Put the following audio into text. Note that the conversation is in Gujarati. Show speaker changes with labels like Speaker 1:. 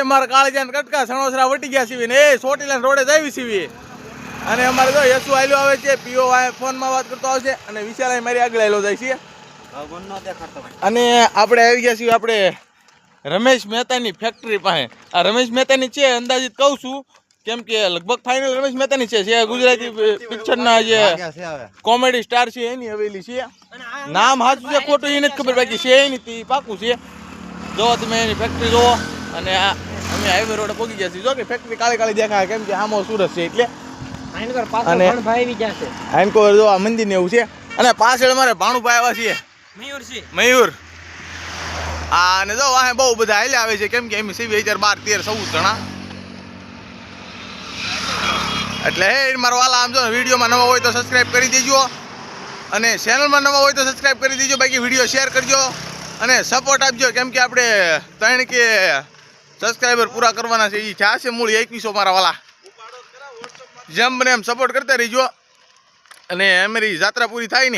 Speaker 1: મારા કાળજાન કટકા સણોસરા વટી ગયા સીવી ને એ ચોટીલા રોડે જ આવી સીવી અને અમારે જો યસુ આલ્યો આવે છે પીઓ ફોનમાં વાત કરતો આવશે અને વિશાલ મારી આગળ આવેલો જાય છે અને આપણે આવી ગયા છીએ આપણે રમેશ મહેતાની ફેક્ટરી પાસે આ રમેશ મહેતાની છે અંદાજિત કહું છું કેમ કે લગભગ ફાઇનલ રમેશ મહેતાની છે ગુજરાતી પિક્ચરના જે કોમેડી સ્ટાર છે એની હવેલી છે નામ સાચું છે ખોટું એ નથી ખબર બાકી છે એની પાકું છે જો તમે એની ફેક્ટરી જોવો અને અમે હાઈવે રોડે પહોંચી ગયા છીએ જો કે ફેક્ટરી કાળી કાળી દેખાય કેમ કે આમો સુરત છે એટલે અને આઈનકોર જો આ મંદિર ને એવું છે અને પાછળ મારે ભાણુભાઈ આવ્યા છીએ મયુર અને જો વાહે બહુ બધા હાલ્યા આવે છે કેમ કે એમ સીવી 12 13 14 જણા એટલે હે મારા વાલા આમ જો વિડીયોમાં નવા હોય તો સબસ્ક્રાઇબ કરી દેજો અને ચેનલમાં નવા હોય તો સબસ્ક્રાઇબ કરી દેજો બાકી વિડીયો શેર કરજો અને સપોર્ટ આપજો કેમ કે આપણે 3 કે સબસ્ક્રાઇબર પૂરા કરવાના છે એ છે મૂળ 2100 મારા વાલા જેમ બને એમ સપોર્ટ કરતા રહીજો અને અમારી જાત્રા પૂરી થાય ને